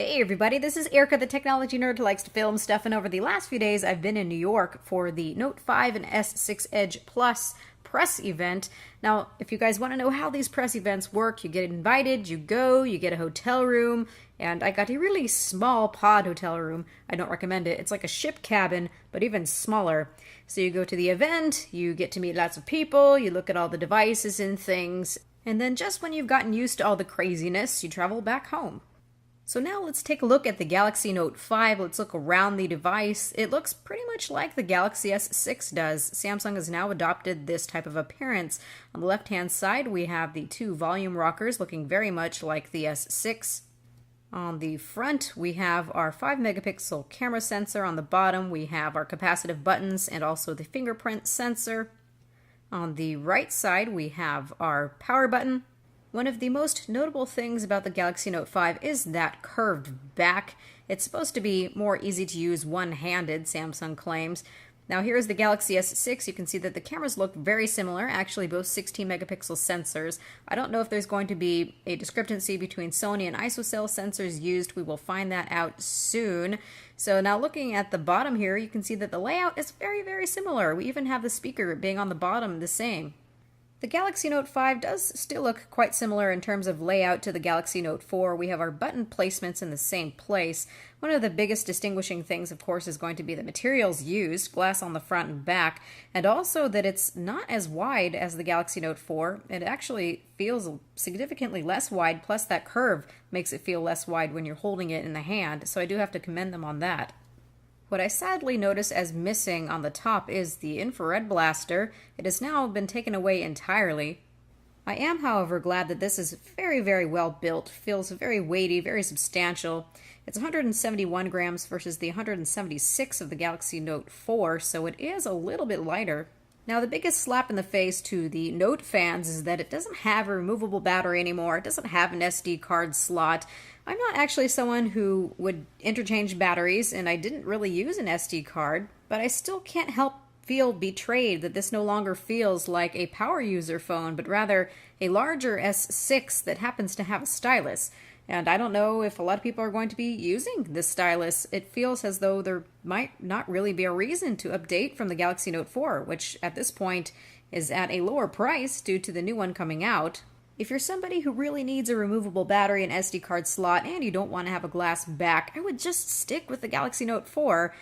Hey everybody, this is Erica, the technology nerd who likes to film stuff, and over the last few days I've been in New York for the Note 5 and S6 Edge Plus press event. Now, if you guys want to know how these press events work, you get invited, you go, you get a hotel room, and I got a really small pod hotel room. I don't recommend it. It's like a ship cabin, but even smaller. So you go to the event, you get to meet lots of people, you look at all the devices and things, and then just when you've gotten used to all the craziness, you travel back home. So now let's take a look at the Galaxy Note 5. Let's look around the device. It looks pretty much like the Galaxy S6 does. Samsung has now adopted this type of appearance. On the left-hand side, we have the two volume rockers looking very much like the S6. On the front, we have our 5-megapixel camera sensor. On the bottom, we have our capacitive buttons and also the fingerprint sensor. On the right side, we have our power button. One of the most notable things about the Galaxy Note 5 is that curved back. It's supposed to be more easy to use one-handed, Samsung claims. Now here's the Galaxy S6. You can see that the cameras look very similar, actually both 16-megapixel sensors. I don't know if there's going to be a discrepancy between Sony and ISOCELL sensors used. We will find that out soon. So now looking at the bottom here, you can see that the layout is very, very similar. We even have the speaker being on the bottom the same. The Galaxy Note 5 does still look quite similar in terms of layout to the Galaxy Note 4. We have our button placements in the same place. One of the biggest distinguishing things, of course, is going to be the materials used, glass on the front and back, and also that it's not as wide as the Galaxy Note 4. It actually feels significantly less wide, plus that curve makes it feel less wide when you're holding it in the hand, so I do have to commend them on that. What I sadly notice as missing on the top is the infrared blaster. It has now been taken away entirely. I am, however, glad that this is very, very well built, feels very weighty, very substantial. It's 171 grams versus the 176 of the Galaxy Note 4, so it is a little bit lighter. Now, the biggest slap in the face to the Note fans is that it doesn't have a removable battery anymore. It doesn't have an SD card slot. I'm not actually someone who would interchange batteries, and I didn't really use an SD card, but I still can't help feel betrayed that this no longer feels like a power user phone, but rather a larger S6 that happens to have a stylus. And I don't know if a lot of people are going to be using this stylus. It feels as though there might not really be a reason to update from the Galaxy Note 4, which at this point is at a lower price due to the new one coming out. If you're somebody who really needs a removable battery and SD card slot and you don't want to have a glass back, I would just stick with the Galaxy Note 4.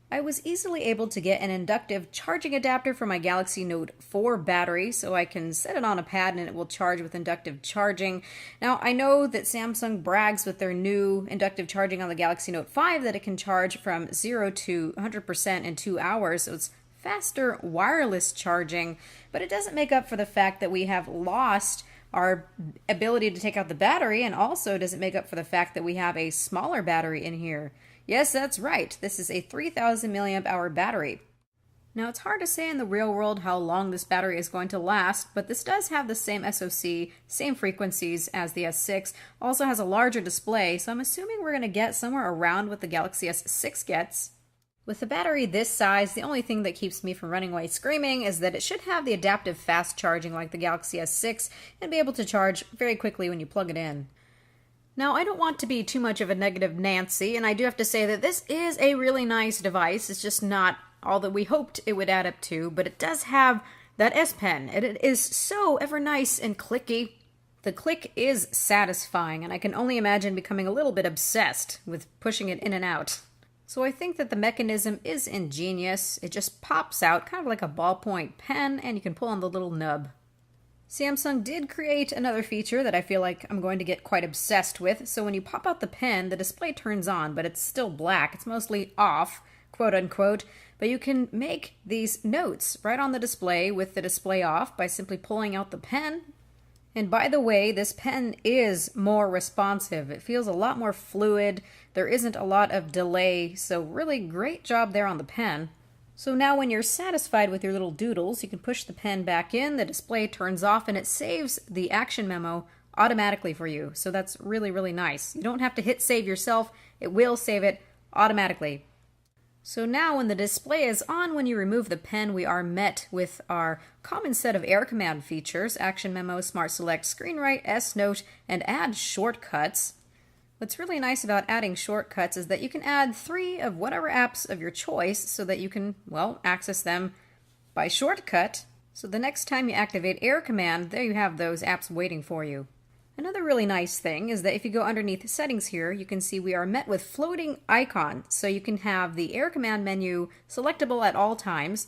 I was easily able to get an inductive charging adapter for my Galaxy Note 4 battery, so I can set it on a pad and it will charge with inductive charging. Now, I know that Samsung brags with their new inductive charging on the Galaxy Note 5 that it can charge from 0 to 100% in 2 hours, so it's faster wireless charging, but it doesn't make up for the fact that we have lost our ability to take out the battery, and also doesn't make up for the fact that we have a smaller battery in here. Yes, that's right. This is a 3000 milliamp hour battery. Now, it's hard to say in the real world how long this battery is going to last, but this does have the same SoC, same frequencies as the S6, also has a larger display, so I'm assuming we're going to get somewhere around what the Galaxy S6 gets. With a battery this size, the only thing that keeps me from running away screaming is that it should have the adaptive fast charging like the Galaxy S6 and be able to charge very quickly when you plug it in. Now, I don't want to be too much of a negative Nancy, and I do have to say that this is a really nice device. It's just not all that we hoped it would add up to, but it does have that S Pen, and it is so ever nice and clicky. The click is satisfying, and I can only imagine becoming a little bit obsessed with pushing it in and out. So I think that the mechanism is ingenious. It just pops out, kind of like a ballpoint pen, and you can pull on the little nub. Samsung did create another feature that I feel like I'm going to get quite obsessed with. So when you pop out the pen, the display turns on, but it's still black. It's mostly off, quote unquote, but you can make these notes right on the display with the display off by simply pulling out the pen. And by the way, this pen is more responsive. It feels a lot more fluid. There isn't a lot of delay, so really great job there on the pen. So now when you're satisfied with your little doodles, you can push the pen back in, the display turns off, and it saves the action memo automatically for you. So that's really, really nice. You don't have to hit save yourself. It will save it automatically. So now when the display is on, when you remove the pen, we are met with our common set of Air Command features: Action Memo, Smart Select, Screen Write, S Note, and Add Shortcuts. What's really nice about adding shortcuts is that you can add 3 of whatever apps of your choice so that you can, well, access them by shortcut. So the next time you activate Air Command, there you have those apps waiting for you. Another really nice thing is that if you go underneath settings here, you can see we are met with floating icon. So you can have the Air Command menu selectable at all times.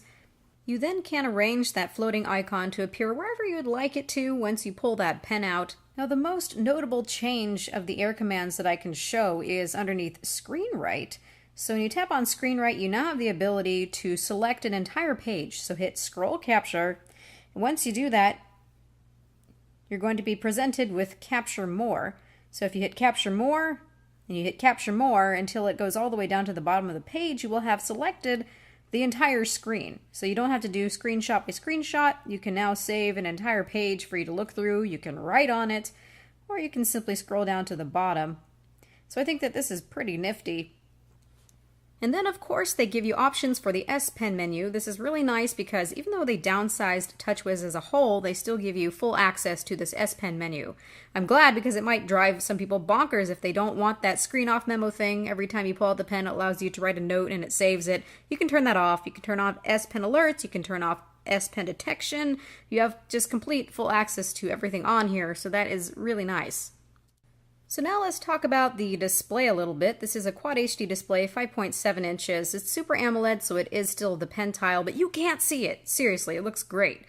You then can arrange that floating icon to appear wherever you'd like it to once you pull that pen out. Now, the most notable change of the Air Commands that I can show is underneath Screen Write. So when you tap on Screen Write, you now have the ability to select an entire page. So hit Scroll Capture. And once you do that, you're going to be presented with Capture More. So if you hit Capture More, and you hit Capture More until it goes all the way down to the bottom of the page, you will have selected the entire screen. So you don't have to do screenshot by screenshot. You can now save an entire page for you to look through. You can write on it, or you can simply scroll down to the bottom. So I think that this is pretty nifty. And then, of course, they give you options for the S Pen menu. This is really nice because even though they downsized TouchWiz as a whole, they still give you full access to this S Pen menu. I'm glad because it might drive some people bonkers if they don't want that screen off memo thing. Every time you pull out the pen, it allows you to write a note and it saves it. You can turn that off. You can turn off S Pen alerts. You can turn off S Pen detection. You have just complete full access to everything on here, so that is really nice. So now let's talk about the display a little bit. This is a Quad HD display, 5.7 inches. It's Super AMOLED, so it is still the pen tile, but you can't see it. Seriously, it looks great.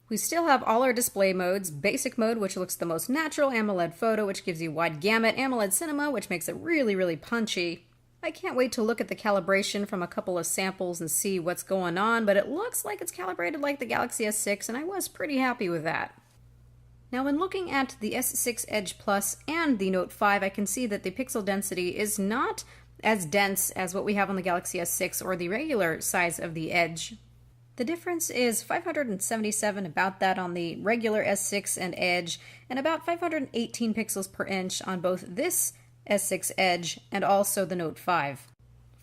We still have all our display modes. Basic mode, which looks the most natural, AMOLED Photo, which gives you wide gamut, AMOLED Cinema, which makes it really, really punchy. I can't wait to look at the calibration from a couple of samples and see what's going on, but it looks like it's calibrated like the Galaxy S6, and I was pretty happy with that. Now, when looking at the S6 Edge Plus and the Note 5, I can see that the pixel density is not as dense as what we have on the Galaxy S6 or the regular size of the Edge. The difference is 577, about that on the regular S6 and Edge, and about 518 pixels per inch on both this S6 Edge and also the Note 5.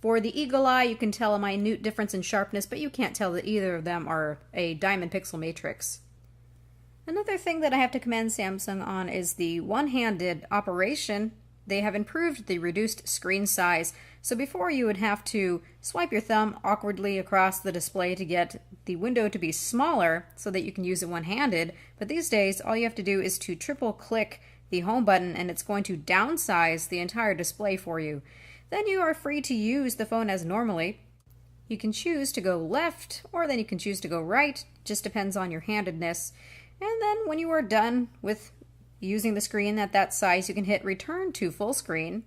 For the eagle eye, you can tell a minute difference in sharpness, but you can't tell that either of them are a diamond pixel matrix. Another thing that I have to commend Samsung on is the one-handed operation. They have improved the reduced screen size. So before you would have to swipe your thumb awkwardly across the display to get the window to be smaller so that you can use it one-handed. But these days, all you have to do is to triple click the home button and it's going to downsize the entire display for you. Then you are free to use the phone as normally. You can choose to go left or then you can choose to go right. Just depends on your handedness. And then when you are done with using the screen at that size, you can hit return to full screen.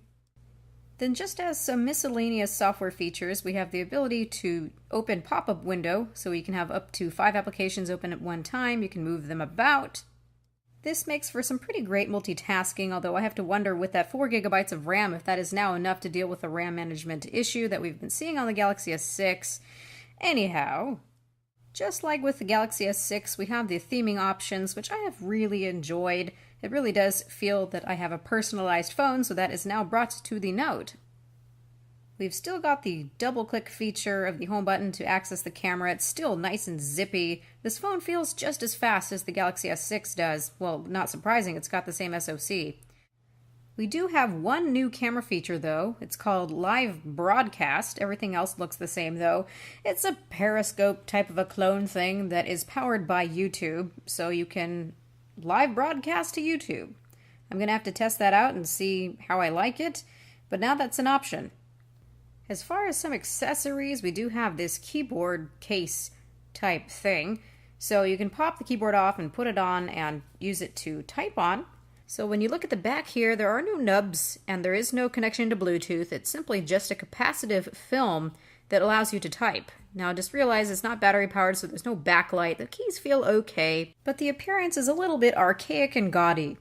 Then just as some miscellaneous software features, we have the ability to open pop-up window, so you can have up to 5 applications open at one time. You can move them about. This makes for some pretty great multitasking, although I have to wonder with that 4 gigabytes of RAM if that is now enough to deal with the RAM management issue that we've been seeing on the Galaxy S6. Anyhow, just like with the Galaxy S6, we have the theming options, which I have really enjoyed. It really does feel that I have a personalized phone, so that is now brought to the Note. We've still got the double-click feature of the home button to access the camera. It's still nice and zippy. This phone feels just as fast as the Galaxy S6 does. Well, not surprising, it's got the same SoC. We do have one new camera feature, though. It's called Live Broadcast. Everything else looks the same, though. It's a periscope type of a clone thing that is powered by YouTube, so you can live broadcast to YouTube. I'm going to have to test that out and see how I like it, but now that's an option. As far as some accessories, we do have this keyboard case type thing, so you can pop the keyboard off and put it on and use it to type on. So when you look at the back here, there are no nubs and there is no connection to Bluetooth. It's simply just a capacitive film that allows you to type. Now just realize it's not battery powered, so there's no backlight. The keys feel okay, but the appearance is a little bit archaic and gaudy.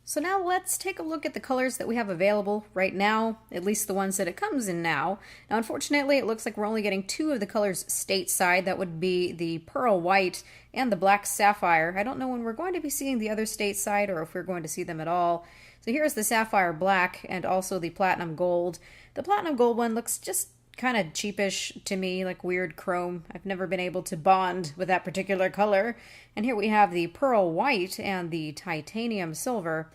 So now let's take a look at the colors that we have available right now, at least the ones that it comes in now. Now unfortunately it looks like we're only getting 2 of the colors stateside. That would be the pearl white and the black sapphire. I don't know when we're going to be seeing the other stateside or if we're going to see them at all. So here's the sapphire black and also the platinum gold. The platinum gold one looks just kind of cheapish to me, like weird chrome. I've never been able to bond with that particular color. And here we have the pearl white and the titanium silver.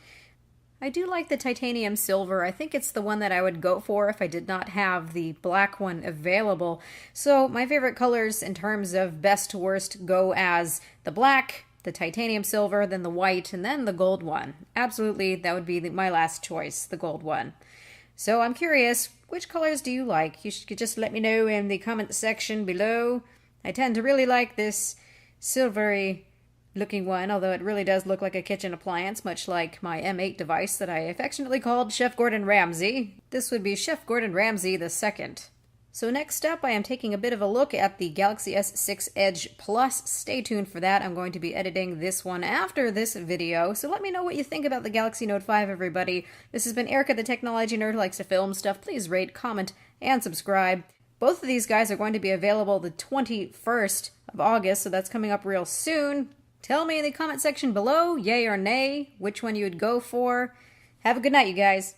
I do like the titanium silver. I think it's the one that I would go for if I did not have the black one available. So my favorite colors in terms of best to worst go as the black, the titanium silver, then the white, and then the gold one. Absolutely, that would be my last choice, the gold one. So I'm curious, which colors do you like? You should just let me know in the comment section below. I tend to really like this silvery looking one, although it really does look like a kitchen appliance, much like my M8 device that I affectionately called Chef Gordon Ramsay. This would be Chef Gordon Ramsay II. So next up, I am taking a bit of a look at the Galaxy S6 Edge Plus. Stay tuned for that. I'm going to be editing this one after this video, so let me know what you think about the Galaxy Note 5, everybody. This has been Erica, the technology nerd who likes to film stuff. Please rate, comment, and subscribe. Both of these guys are going to be available the 21st of August, so that's coming up real soon. Tell me in the comment section below, yay or nay, which one you would go for. Have a good night, you guys.